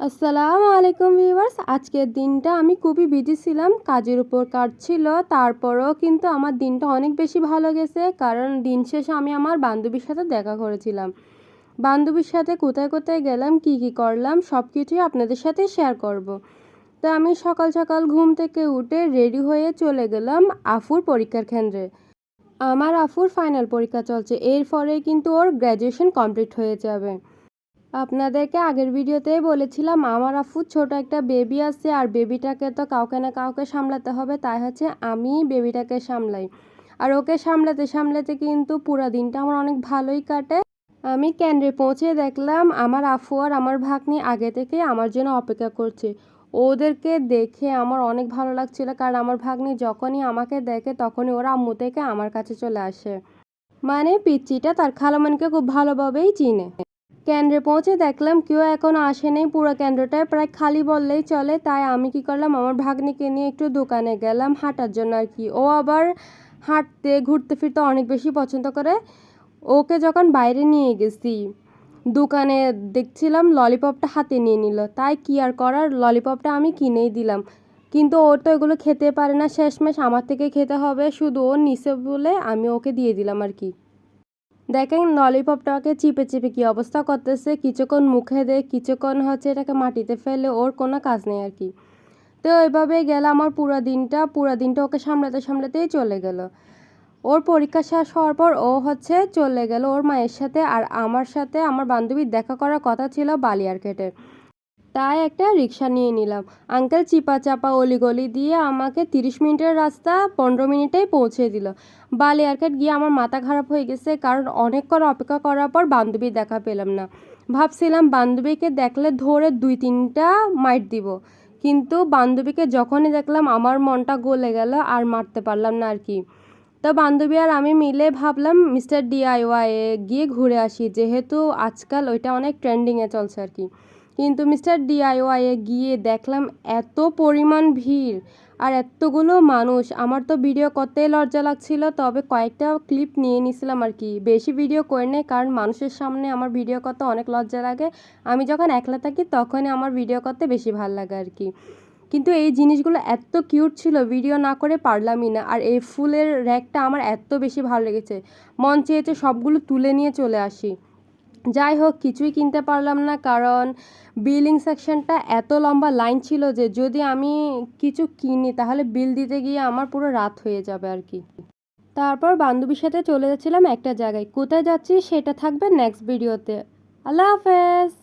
আসসালামু আলাইকুম ভিউয়ার্স। আজকের দিনটা আমি খুবই বিজি ছিলাম, কাজের উপর কাজ ছিল। তারপরেও কিন্তু আমার দিনটা অনেক বেশি ভালো গেছে, কারণ দিন শেষে আমি আমার বান্ধবীর সাথে দেখা করেছিলাম। বান্ধবীর সাথে কোথায় কোথায় গেলাম, কি কি করলাম, সব কিছুই আপনাদের সাথে শেয়ার করব। তো আমি সকাল সকাল ঘুম থেকে উঠে রেডি হয়ে চলে গেলাম আফুর পরীক্ষার কেন্দ্রে। আমার আফুর ফাইনাল পরীক্ষা চলছে, এরপরেই কিন্তু ওর গ্র্যাজুয়েশন কমপ্লিট হয়ে যাবে। আপনাদেরকে আগের ভিডিওতেই বলেছিলাম আমার আফুর ছোট একটা বেবি আছে, আর বেবিটাকে তো কাউকে না কাউকে সামলাতে হবে, তাই হচ্ছে আমি বেবিটাকে সামলাই। আর ওকে সামলাতে সামলাতে কিন্তু পুরো দিনটা আমার অনেক ভালোই কাটে। আমি কেন্দ্রে পৌঁছে দেখলাম আমার আফু আর আমার ভাগ্নি আগে থেকে আমার জন্য অপেক্ষা করছে। ওদেরকে দেখে আমার অনেক ভালো লাগছিল, কারণ আমার ভাগ্নি যখনই আমাকে দেখে তখনই ওরা আম্মু থেকে আমার কাছে চলে আসে। মানে পিচ্চিটা তার খালামণিকে খুব ভালোভাবেই চিনে। কেন্দ্রে পৌঁছে দেখলাম কেউ এখনও আসেনি, পুরো কেন্দ্রটায় প্রায় খালি বললেই চলে। তাই আমি কি করলাম, আমার ভাগ্নিকে নিয়ে একটু দোকানে গেলাম হাঁটার জন্য আর কি। ও আবার হাঁটতে ঘুরতে ফিরতে অনেক বেশি পছন্দ করে। ওকে যখন বাইরে নিয়ে গেছি, দোকানে দেখছিলাম ললিপপটা হাতে নিয়ে নিল, তাই কি আর করার, ললিপপটা আমি কিনেই দিলাম। কিন্তু ও তো এগুলো খেতে পারে না, শেষমেশ আমার থেকে খেতে হবে, শুধু ও নিচে বলে আমি ওকে দিয়ে দিলাম আর কি। দেখেন ললিপপটাকে চিপে চিপে কী অবস্থা করতেছে, কিছুক্ষণ মুখে দেয়, কিছুক্ষণ হচ্ছে এটাকে মাটিতে ফেলে, ওর কোনো কাজ নেই আর কি। তো ওইভাবে গেল আমার পুরো দিনটা ওকে সামলাতে সামলাতেই চলে গেল। ওর পরীক্ষা শেষ হওয়ার পর ও হচ্ছে চলে গেল ওর মায়ের সাথে, আর আমার সাথে আমার বান্ধবীর দেখা করার কথা ছিল বালিয়ারঘাটে। তাই একটা রিক্সা নিয়ে নিলাম। আঙ্কেল চিপা চাপা অলিগলি দিয়ে আমাকে 30 মিনিটের রাস্তা 15 মিনিটেই পৌঁছে দিল। বালিয়ারঘাট গিয়ে আমার মাথা খারাপ হয়ে গেছে, কারণ অনেকক্ষণ অপেক্ষা করার পর বান্ধবীর দেখা পেলাম না। ভাবছিলাম বান্ধবীকে দেখলে ধরে 2-3টা মাইট দিব, কিন্তু বান্ধবীকে যখনই দেখলাম আমার মনটা গলে গেল, আর মারতে পারলাম না আর কি। তো বান্ধবী আর আমি মিলে ভাবলাম মিস্টার DIY এ গিয়ে ঘুরে আসি, যেহেতু আজকাল ওইটা অনেক ট্রেন্ডিংয়ে চলছে আর কি। কিন্তু মিস্টার DIY এ গিয়ে দেখলাম এত পরিমাণ ভিড় আর এতগুলো মানুষ, আমার তো ভিডিও করতেই লজ্জা লাগছিল, তবে কয়েকটা ক্লিপ নিয়ে নিছিলাম আর কি। বেশি ভিডিও করে নেই, কারণ মানুষের সামনে আমার ভিডিও করতে অনেক লজ্জা লাগে। আমি যখন একলা থাকি তখনই আমার ভিডিও করতে বেশি ভালো লাগে আর কি। কিন্তু এই জিনিসগুলো এত কিউট ছিল, ভিডিও না করে পারলামই না। আর এই ফুলের র্যাকটা আমার এত বেশি ভালো লেগেছে, মন চেয়েছে সবগুলো তুলে নিয়ে চলে আসি। যাই হোক, কিছুই কিনতে পারলাম না, কারণ বিলিং সেকশনটা এত লম্বা লাইন ছিল যে যদি আমি কিছু কিনি তাহলে বিল দিতে গিয়ে আমার পুরো রাত হয়ে যাবে আর কি। তারপর বান্ধবীর সাথে চলে যাচ্ছিলাম একটা জায়গায়, কোথায় যাচ্ছি সেটা থাকবে নেক্সট ভিডিওতে। আল্লাহ হাফেজ।